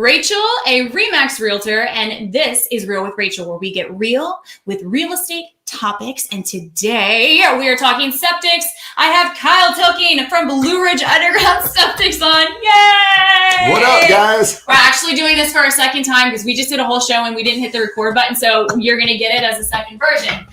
Rachel, a RE/MAX realtor, and this is Real with Rachel, where we get real with real estate topics. And today we are talking septics. I have Kyle Tilking from Blue Ridge Underground Septics on. Yay! What up, guys? We're actually doing this for a second time because we just did a whole show and we didn't hit the record button, so you're going to get it as a second version.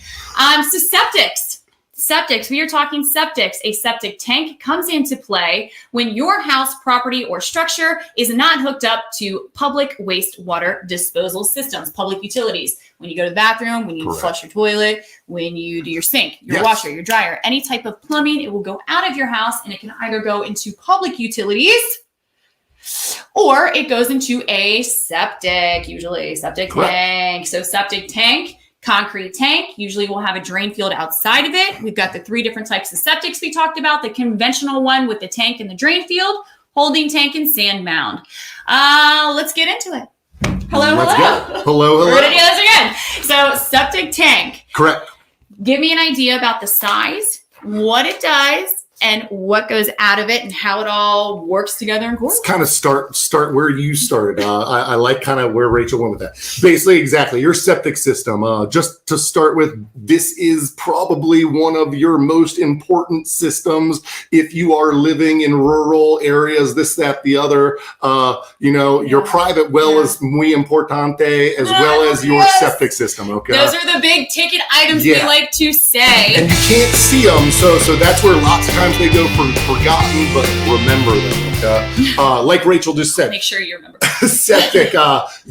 So septics, we are talking septics. A septic tank comes into play when your house, property, or structure is not hooked up to public wastewater disposal systems, public utilities. When you go to the bathroom, when you flush your toilet, when you do your sink, your washer, your dryer, any type of plumbing, it will go out of your house and it can either go into public utilities or it goes into a septic, usually a septic tank. So septic tank, concrete tank, usually we'll have a drain field outside of it. We've got the 3 different types of septics we talked about, the conventional one with the tank and the drain field, holding tank, and sand mound. Let's get into it. Hello. Hello. We're going to do this again. So septic tank. Correct. Give me an idea about the size, what it does, and what goes out of it and how it all works together and Let's kind of start where you started. I like kind of where Rachel went with that. Basically, exactly, your septic system. Just to start with, this is probably one of your most important systems if you are living in rural areas, this, that, the other. Your private well is muy importante, as well as your septic system, okay? Those are the big ticket items we like to say. And you can't see them, so that's where lots of times they go forgotten, but remember them, okay? Like Rachel just said. Make sure you remember. Septic,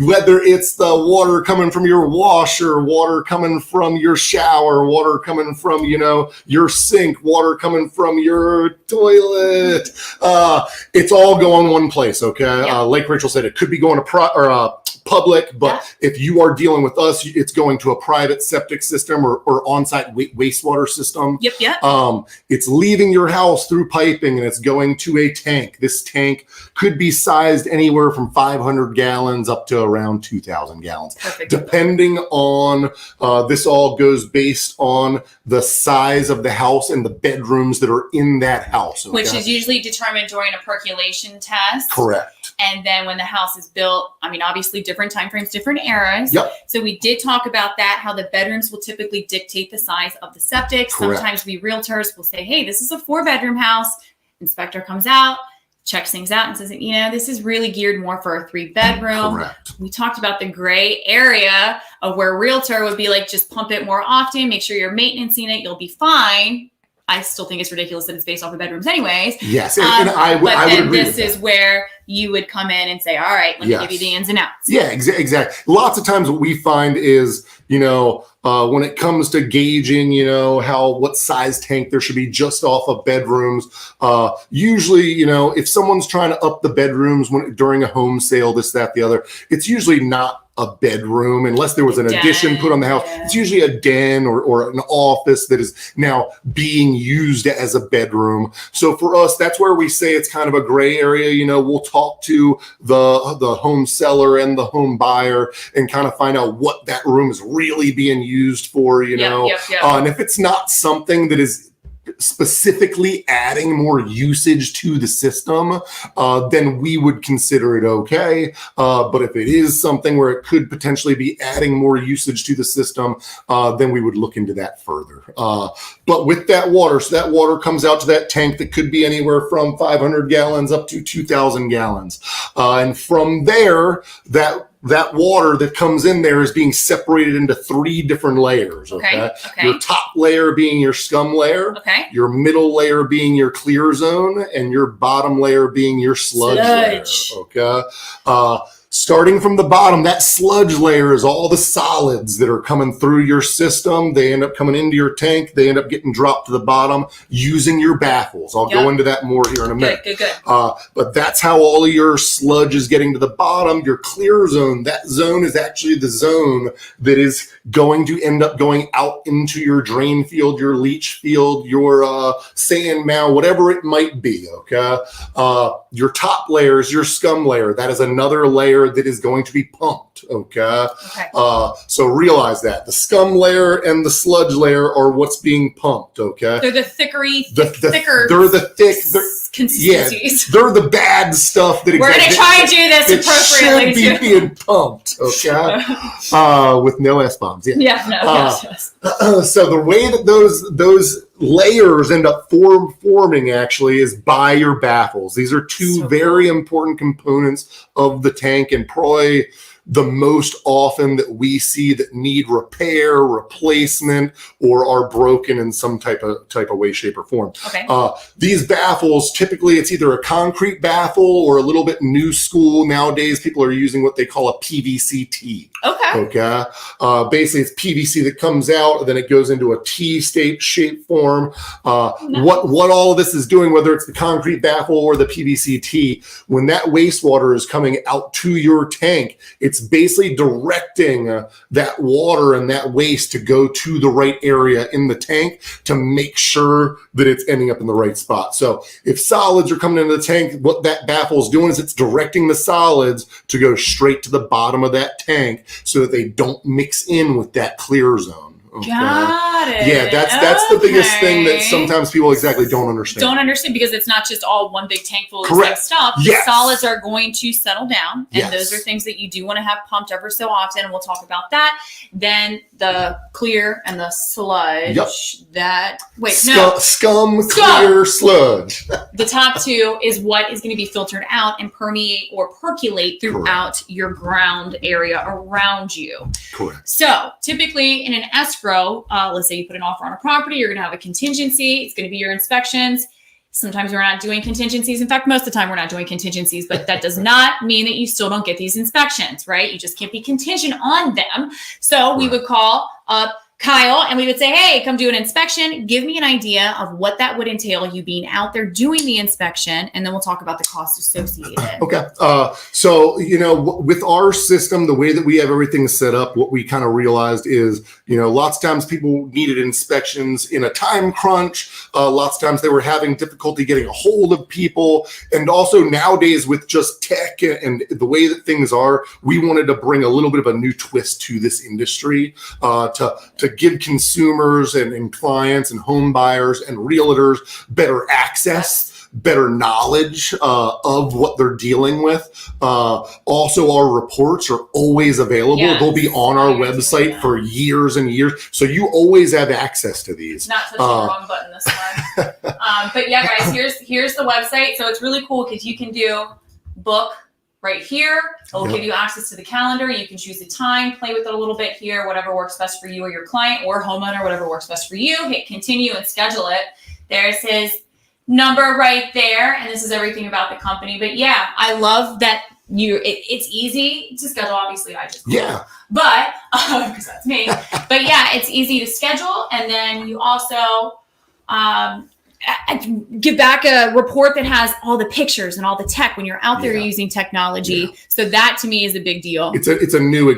whether it's the water coming from your washer, water coming from your shower, water coming from, your sink, water coming from your toilet. It's all going one place, okay? Like Rachel said, it could be going to public, but if you are dealing with us, it's going to a private septic system or on-site wastewater system. It's leaving your house through piping and it's going to a tank. This tank could be sized anywhere from 500 gallons up to around 2,000 gallons. Perfect. Depending on, this all goes based on the size of the house and the bedrooms that are in that house. Okay? Which is usually determined during a percolation test. Correct. And then when the house is built, obviously different time frames, different eras. So we did talk about that, how the bedrooms will typically dictate the size of the septic. Sometimes we realtors will say, hey, this is a 4-bedroom house. Inspector comes out, checks things out and says, this is really geared more for a 3-bedroom. We talked about the gray area of where a realtor would be like, just pump it more often, make sure you're maintaining it, you'll be fine. I still think it's ridiculous that it's based off of bedrooms anyways. Yes, and I would agree this is where you would come in and say, all right, let me give you the ins and outs. Yeah, exactly. Lots of times what we find is, when it comes to gauging, what size tank there should be just off of bedrooms. Usually, if someone's trying to up the bedrooms during a home sale, this, that, the other, it's usually not a bedroom unless there was an addition put on the house. It's usually a den or an office that is now being used as a bedroom. So for us, that's where we say it's kind of a gray area. We'll talk to the home seller and the home buyer and kind of find out what that room is really being used for, and if it's not something that is specifically adding more usage to the system, then we would consider it okay. But if it is something where it could potentially be adding more usage to the system, then we would look into that further. But with that water, so that water comes out to that tank that could be anywhere from 500 gallons up to 2,000 gallons. And from there, that water that comes in there is being separated into 3 different layers. Okay. Your top layer being your scum layer. Your middle layer being your clear zone, and your bottom layer being your sludge layer. Okay. Starting from the bottom, that sludge layer is all the solids that are coming through your system. They end up coming into your tank. They end up getting dropped to the bottom using your baffles. I'll go into that more here in a minute. Good. But that's how all of your sludge is getting to the bottom. Your clear zone, that zone is actually the zone that is going to end up going out into your drain field, your leach field, your sand mound, whatever it might be, okay? Your top layer is your scum layer. That is another layer that is going to be pumped, okay? So realize that. The scum layer and the sludge layer are what's being pumped, okay? They're the thicker. They're the thick. consistencies. They're the bad stuff that we're going to try and do this appropriately. Should be being pumped, okay? With no S-bombs. Yes. So the way that those layers end up forming actually is by your baffles. These are two very important components of the tank, and probably the most often that we see that need repair, replacement, or are broken in some type of way, shape, or form. Okay. These baffles, typically it's either a concrete baffle or a little bit new school. Nowadays, people are using what they call a PVC-T. Okay. Basically, it's PVC that comes out, and then it goes into a shape form. What all of this is doing, whether it's the concrete baffle or the PVC-T, when that wastewater is coming out to your tank, it's basically directing that water and that waste to go to the right area in the tank to make sure that it's ending up in the right spot. So if solids are coming into the tank, what that baffle is doing is it's directing the solids to go straight to the bottom of that tank so that they don't mix in with that clear zone. Okay. Got it. Yeah, that's the biggest thing that sometimes people exactly don't understand. Because it's not just all one big tank full of Correct. stuff. Yes. The solids are going to settle down, and Yes. those are things that you do want to have pumped ever so often, and we'll talk about that. Then the clear and the sludge. Yep. Scum. Clear, sludge. The top two is what is going to be filtered out and permeate or percolate throughout your ground area around you. Correct. So typically in an escrow, let's say you put an offer on a property, you're going to have a contingency. It's going to be your inspections. Sometimes we're not doing contingencies. In fact, most of the time we're not doing contingencies, but that does not mean that you still don't get these inspections, right? You just can't be contingent on them. So we would call up Kyle and we would say, hey, come do an inspection. Give me an idea of what that would entail, you being out there doing the inspection, and then we'll talk about the cost associated. Okay. So, with our system, the way that we have everything set up, what we kind of realized is, lots of times people needed inspections in a time crunch. Lots of times they were having difficulty getting a hold of people. And also nowadays with just tech and the way that things are, we wanted to bring a little bit of a new twist to this industry, to give consumers and clients and home buyers and realtors better access, better knowledge of what they're dealing with. Also, our reports are always available. Yes. They'll be on our website for years and years. So you always have access to these. Not touching the wrong button this time. But yeah, guys, here's the website. So it's really cool because you can do book right here. It'll give you access to the calendar. You can choose the time, play with it a little bit here, whatever works best for you or your client or homeowner, whatever works best for you. Hit continue and schedule it. There's his number right there. And this is everything about the company. But yeah, I love that it's easy to schedule. Obviously, I just but because that's me. But yeah, it's easy to schedule. And then you also give back a report that has all the pictures and all the tech when you're out there using technology. So that to me is a big deal. It's a new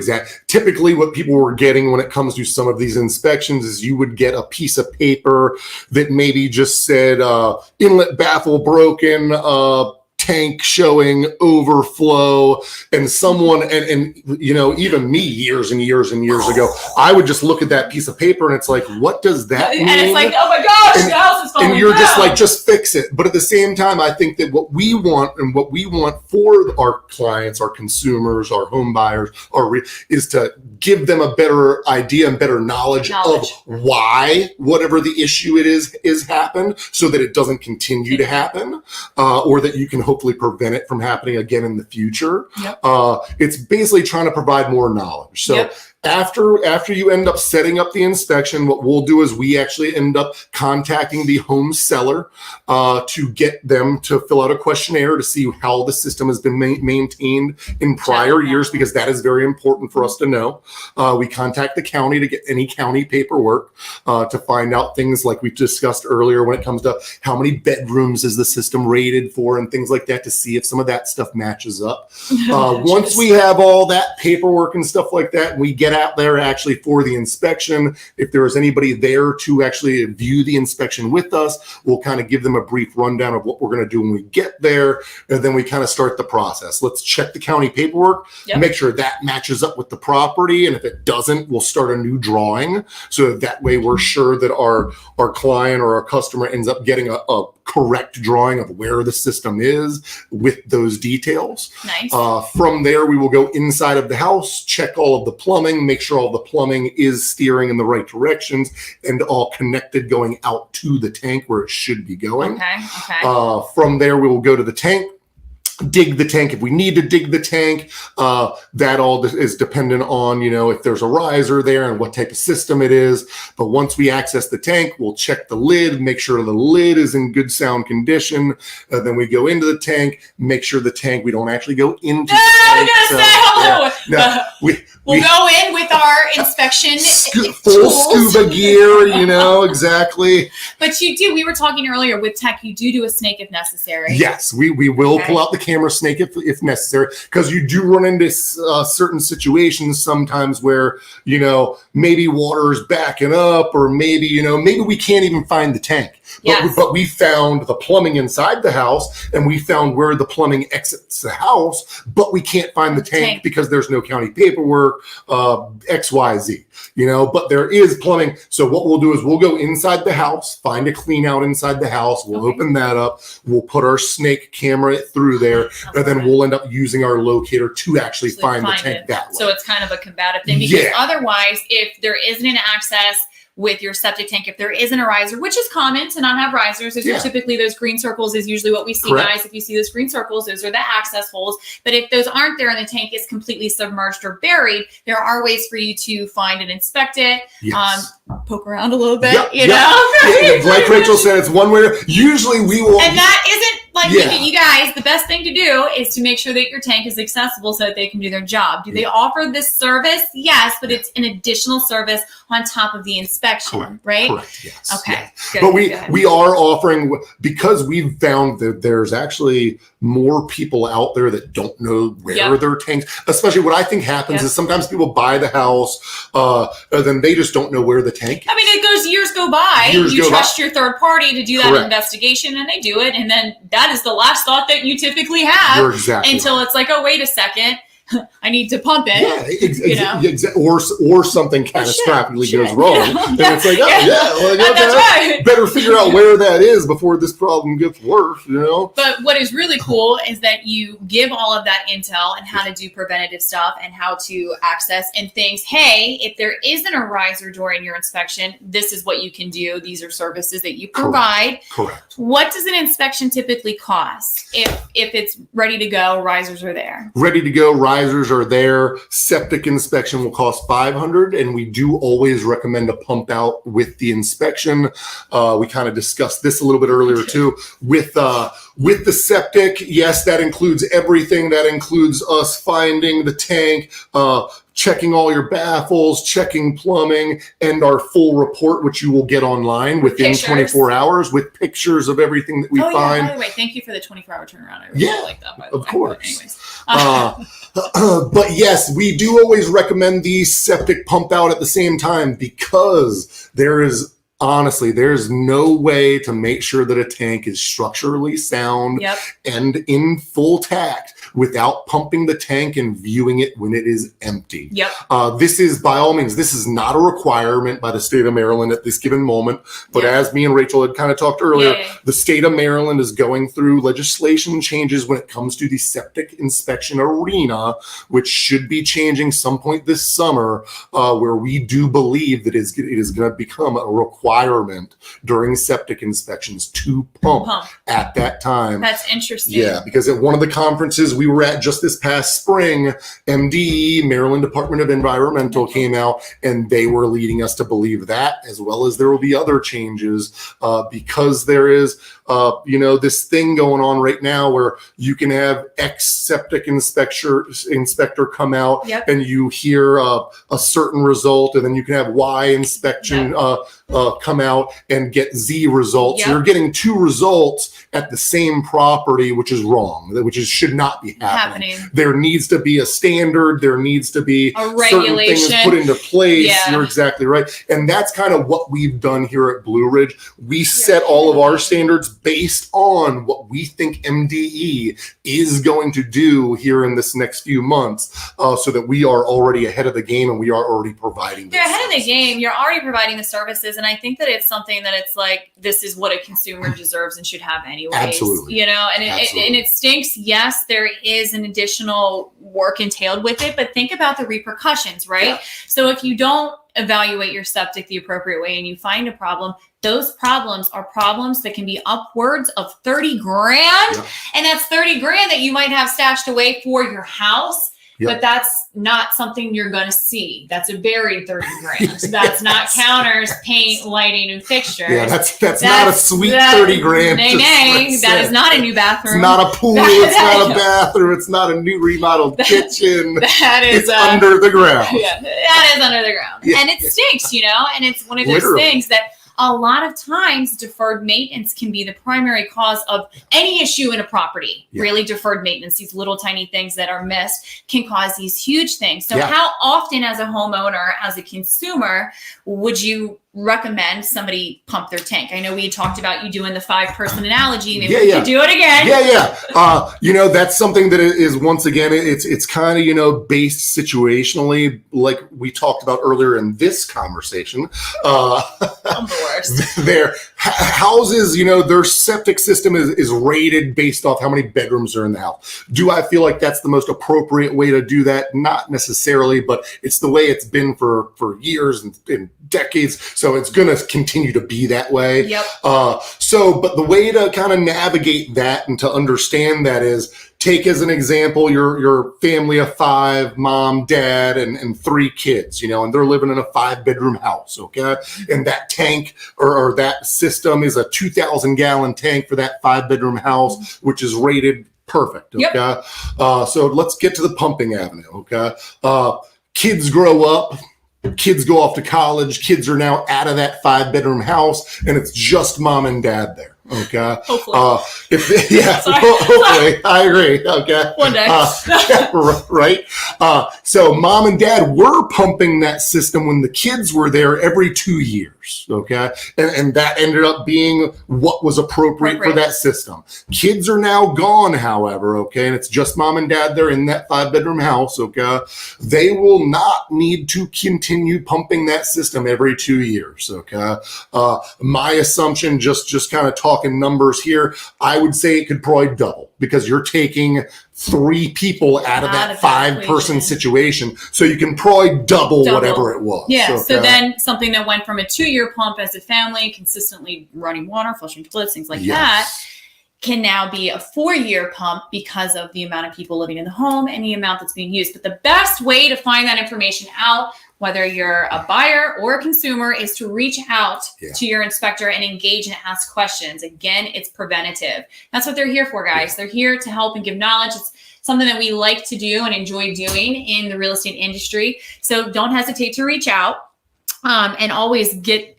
typically what people were getting when it comes to some of these inspections is you would get a piece of paper that maybe just said inlet baffle broken, tank showing overflow, and someone and even me years and years and years ago, I would just look at that piece of paper and it's like, what does that mean? And it's like, oh my gosh, the house is falling down. And you're just like, just fix it. But at the same time, I think that what we want for our clients, our consumers, our home buyers, is to give them a better idea and better knowledge of why whatever the issue it is happened, so that it doesn't continue to happen, or that you can hopefully prevent it from happening again in the future. It's basically trying to provide more knowledge. So after you end up setting up the inspection, what we'll do is we actually end up contacting the home seller to get them to fill out a questionnaire to see how the system has been maintained in prior years, because that is very important for us to know. We contact the county to get any county paperwork to find out things like we discussed earlier when it comes to how many bedrooms is the system rated for and things like that, to see if some of that stuff matches up. Once we have all that paperwork and stuff like that, we get out there actually for the inspection. If there is anybody there to actually view the inspection with us, we'll kind of give them a brief rundown of what we're going to do when we get there, and then we kind of start the process. Let's check the county paperwork, make sure that matches up with the property, and if it doesn't, we'll start a new drawing, so that way we're sure that our client or our customer ends up getting a correct drawing of where the system is with those details. Nice. From there, we will go inside of the house, check all of the plumbing, make sure all the plumbing is steering in the right directions and all connected going out to the tank where it should be going. Okay. From there, we will go to the tank, dig the tank if we need to dig the tank. That all is dependent on, if there's a riser there and what type of system it is. But once we access the tank, we'll check the lid, make sure the lid is in good sound condition. Then we go into the tank, make sure we don't actually go into the tank. We'll go in with our inspection full scuba gear, exactly. But we were talking earlier with tech, you do a snake if necessary. Yes, we will pull out the camera snake if necessary, because you do run into certain situations sometimes where, maybe water is backing up, or maybe we can't even find the tank. But we found the plumbing inside the house, and we found where the plumbing exits the house, but we can't find the tank because there's no county paperwork, XYZ, but there is plumbing. So what we'll do is we'll go inside the house, find a clean out inside the house. We'll open that up. We'll put our snake camera through there, and then we'll end up using our locator to actually find the tank that way. So it's kind of a combative thing, because otherwise, if there isn't an access with your septic tank, if there isn't a riser, which is common to not have risers, those are typically those green circles is usually what we see, guys. If you see those green circles, those are the access holes. But if those aren't there and the tank is completely submerged or buried, there are ways for you to find and inspect it, poke around a little bit, Like Rachel said, it's one way. Usually we will. And that isn't you guys, the best thing to do is to make sure that your tank is accessible so that they can do their job. Do they offer this service? Yes, but it's an additional service on top of the inspection, right? Correct, yes. Okay. Yes. Good, but we are offering, because we've found that there's actually more people out there that don't know where their tanks, especially what I think happens is sometimes people buy the house, and then they just don't know where the tank is. I mean, years go by. You trust your third party to do that investigation, and they do it, and then that is the last thought that you typically have. You're exactly until it's like, oh, wait a second, I need to pump it. Or something catastrophically goes wrong. And it's like, that's right. Better figure out where that is before this problem gets worse, But what is really cool is that you give all of that intel and how to do preventative stuff and how to access and things. Hey, if there isn't a riser during your inspection, this is what you can do. These are services that you provide. Correct. What does an inspection typically cost if it's ready to go, risers are there? Ready to go, risers are there. Septic inspection will cost $500, and we do always recommend a pump out with the inspection. We kind of discussed this a little bit earlier too. With the septic, yes, that includes everything. That includes us finding the tank, checking all your baffles, checking plumbing, and our full report, which you will get online within 24 hours with pictures of everything that we find. By the way, thank you for the 24-hour turnaround. I really like that, by the way. Of course. Anyways. But yes, we do always recommend the septic pump out at the same time, because there's no way to make sure that a tank is structurally sound and in full tact without pumping the tank and viewing it when it is empty. This is, by all means, this is not a requirement by the state of Maryland at this given moment. But as me and Rachel had kind of talked earlier, the state of Maryland is going through legislation changes when it comes to the septic inspection arena, which should be changing some point this summer, where we do believe that it is going to become a requirement during septic inspections to pump at that time. That's interesting. Yeah, because at one of the conferences we were at just this past spring, MDE, Maryland Department of Environmental, came out, and they were leading us to believe that, as well as there will be other changes, because there is this thing going on right now where you can have ex-septic inspector come out and you hear a certain result, and then you can have Y inspection come out and get Z results. You're getting two results at the same property, which is wrong, should not be happening. There needs to be a standard. There needs to be a regulation certain things put into place. You're exactly right. And that's kind of what we've done here at Blue Ridge. We set all of our standards based on what we think MDE is going to do here in this next few months, so that we are already ahead of the game and we are already providing. You're ahead of the game. You're already providing the services. And I think that it's something that it's like, this is what a consumer deserves and should have anyways. Absolutely. You know, and it stinks. Yes, there is an additional work entailed with it, but think about the repercussions, right? Yeah. So if you don't evaluate your septic the appropriate way and you find a problem, those problems are problems that can be upwards of 30 grand. Yeah. And that's 30 grand that you might have stashed away for your house. Yep. But that's not something you're going to see. That's a buried 30 grand. That's not counters, paint, lighting, and fixtures. Yeah, that's not a sweet 30 grand. Nay, that is not a new bathroom. It's not a pool. It's not a bathroom. It's not a new remodeled kitchen. That is it's under the ground. Yeah, that is under the ground. Yeah. And it stinks, you know, and it's one of those things that a lot of times deferred maintenance can be the primary cause of any issue in a property. Yeah. Really, deferred maintenance, these little tiny things that are missed can cause these huge things. So how often as a homeowner, as a consumer, would you recommend somebody pump their tank? I know we talked about you doing the 5-person analogy. Maybe we could do it again. You know, that's something that is, once again, it's kind of, you know, based situationally, like we talked about earlier in this conversation. I'm the worst. Their houses, you know, their septic system is rated based off how many bedrooms are in the house. Do I feel like that's the most appropriate way to do that? Not necessarily, but it's the way it's been for years and decades. So it's going to continue to be that way. Yep. But the way to kind of navigate that and to understand that is, take as an example your family of 5, mom, dad, and 3 kids, you know, and they're living in a 5-bedroom house, okay? And that tank or that system is a 2,000 gallon tank for that 5-bedroom house, which is rated perfect, okay? Yep. So let's get to the pumping avenue, okay? Kids grow up. Kids go off to college. Kids are now out of that 5-bedroom house, and it's just mom and dad there. Okay. Hopefully. Hopefully. I agree. Okay. One day. Right. So mom and dad were pumping that system when the kids were there every 2 years. Okay. And that ended up being what was appropriate for that system. Kids are now gone, however. Okay. And it's just mom and dad there in that 5-bedroom house. Okay. They will not need to continue pumping that system every 2 years. Okay. My assumption, just kind of talking numbers here, I would say it could probably double, because you're taking 3 people out of that 5-person situation. So you can probably double whatever it was. Yeah. So then something that went from a 2-year pump as a family, consistently running water, flushing toilets, things like that, can now be a 4-year pump because of the amount of people living in the home and the amount that's being used. But the best way to find that information out, whether you're a buyer or a consumer, is to reach out to your inspector and engage and ask questions. Again, it's preventative. That's what they're here for, guys. They're here to help and give knowledge. It's something that we like to do and enjoy doing in the real estate industry. So don't hesitate to reach out and always get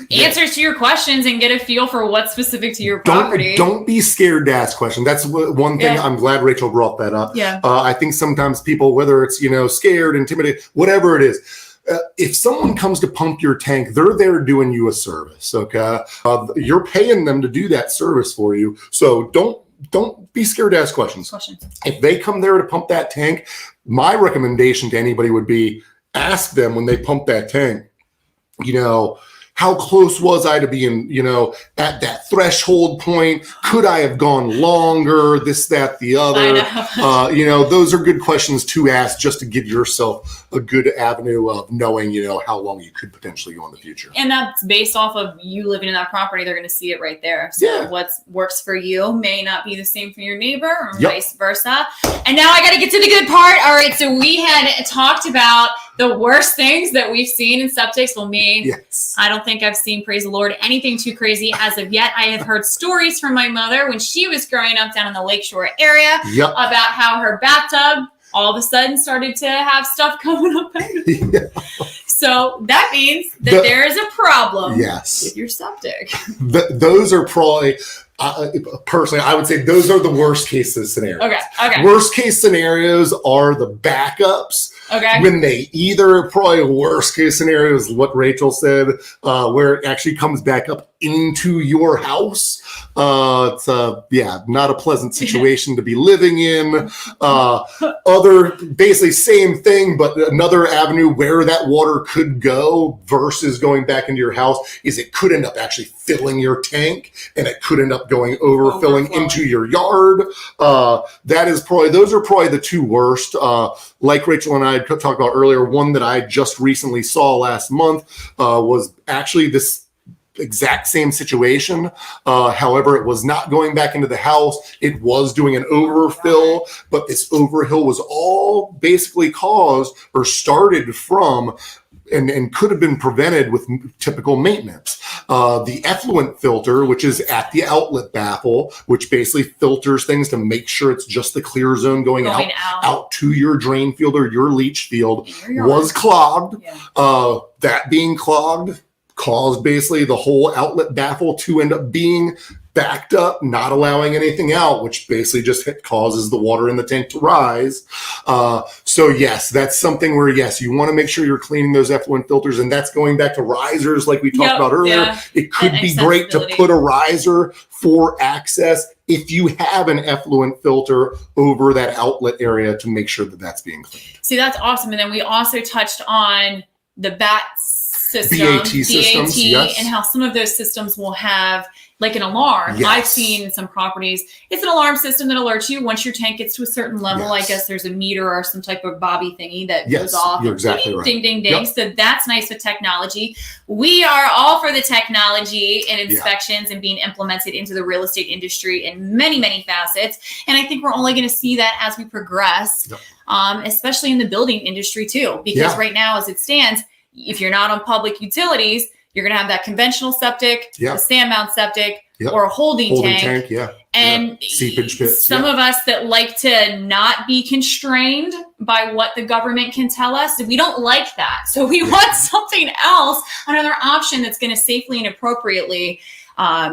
answers to your questions and get a feel for what's specific to your property. Don't be scared to ask questions. That's one thing. I'm glad Rachel brought that up. I think sometimes people, whether it's, you know, scared, intimidated, whatever it is, if someone comes to pump your tank, they're there doing you a service. Okay. You're paying them to do that service for you. So don't be scared to ask questions. If they come there to pump that tank, my recommendation to anybody would be, ask them when they pump that tank, you know, how close was I to being, you know, at that threshold point? Could I have gone longer? This, that, the other. You know, those are good questions to ask, just to give yourself a good avenue of knowing, you know, how long you could potentially go in the future. And that's based off of you living in that property. They're going to see it right there. So what works for you may not be the same for your neighbor, or vice versa. And now I got to get to the good part. All right. So we had talked about the worst things that we've seen in septics. Well, me, I don't think I've seen, praise the Lord, anything too crazy as of yet. I have heard stories from my mother when she was growing up down in the Lakeshore area about how her bathtub all of a sudden started to have stuff coming up. So that means that there is a problem with your septic. Those are probably, personally, I would say those are the worst case scenarios. Okay. Worst case scenarios are the backups. Okay. when they either, probably worst case scenario is what Rachel said, where it actually comes back up into your house. It's not a pleasant situation to be living in. Other, basically same thing, but another avenue where that water could go versus going back into your house is it could end up actually filling your tank, and it could end up going overfilling into your yard. Those are probably the two worst. Like Rachel and I had talked about earlier, one that I just recently saw last month was actually this exact same situation. However, it was not going back into the house. It was doing an overfill, but this overfill was all basically caused or started from and could have been prevented with typical maintenance. The effluent filter, which is at the outlet baffle, which basically filters things to make sure it's just the clear zone going out to your drain field or your leach field, was clogged. Yeah. That being clogged caused basically the whole outlet baffle to end up being backed up, not allowing anything out, which basically just causes the water in the tank to rise. So yes, that's something where, yes, you want to make sure you're cleaning those effluent filters, and that's going back to risers like we talked about earlier. Yeah. It could be great to put a riser for access if you have an effluent filter over that outlet area to make sure that that's being cleaned. See, that's awesome. And then we also touched on the BAT systems, yes. And how some of those systems will have like an alarm. Yes. I've seen in some properties, it's an alarm system that alerts you once your tank gets to a certain level. Yes. I guess there's a meter or some type of bobby thingy that goes off. You're exactly right. Ding, ding, ding. Yep. So that's nice with technology. We are all for the technology and inspections and being implemented into the real estate industry in many, many facets. And I think we're only going to see that as we progress, especially in the building industry too. Because right now, as it stands, if you're not on public utilities, you're going to have that conventional septic, a stand mount septic, or a holding tank. And seepage pits. Some of us that like to not be constrained by what the government can tell us, we don't like that. So we want something else, another option that's going to safely and appropriately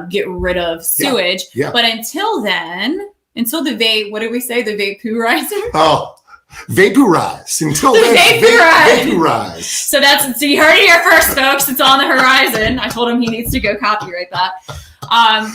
get rid of sewage. But until then, until the what did we say? The vaporizer? Oh. Vaporize until then. Vaporize. So you heard it here first, folks. It's on the horizon. I told him he needs to go copyright that.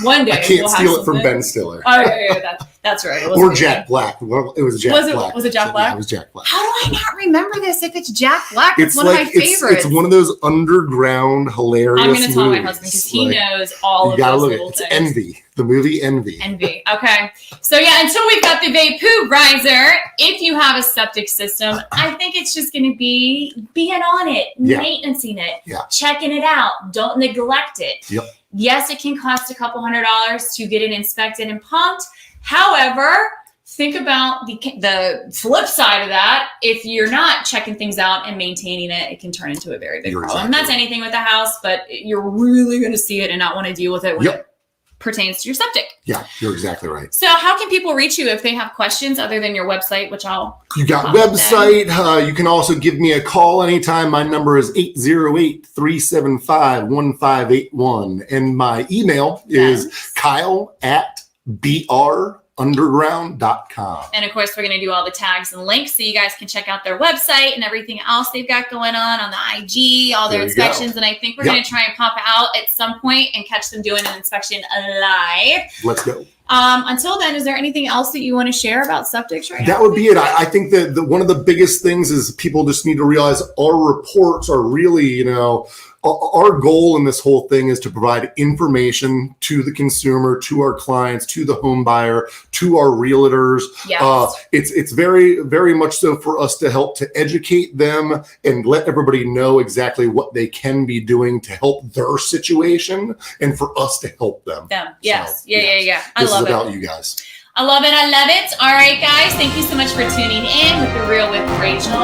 One day I can't steal it from Ben Stiller. Oh yeah, that's right. Or Jack Black. Well, it was Jack Black. Was it Jack Black? Yeah, it was Jack Black. How do I not remember this? If it's Jack Black, it's one of my favorites. It's one of those underground hilarious. I'm going to tell my husband because he knows all of those little things. It's Envy. The movie Envy. Okay. So until we've got the vaporizer, if you have a septic system, I think it's just going to be being on it, maintaining it, checking it out. Don't neglect it. Yep. Yes, it can cost a couple $100 to get it inspected and pumped. However, think about the flip side of that. If you're not checking things out and maintaining it, it can turn into a very big problem. Exactly. That's anything with the house, but you're really going to see it and not want to deal with it when it pertains to your septic. Yeah, you're exactly right. So how can people reach you if they have questions other than your website, which You got website. You can also give me a call anytime. My number is 808-375-1581. And my email is kyle@brunderground.com. And of course, we're going to do all the tags and links so you guys can check out their website and everything else they've got going on the IG, all their inspections. And I think we're going to try and pop out at some point and catch them doing an inspection live. Let's go. Until then, is there anything else that you want to share about septics right now? That would be it. I think that one of the biggest things is people just need to realize our reports are really, our goal in this whole thing is to provide information to the consumer, to our clients, to the home buyer, to our realtors. Yes. It's very, very much so for us to help to educate them and let everybody know exactly what they can be doing to help their situation and for us to help them. Yes. So, yeah. I love it. This is about you guys. I love it. All right, guys. Thank you so much for tuning in with The Real with Rachel.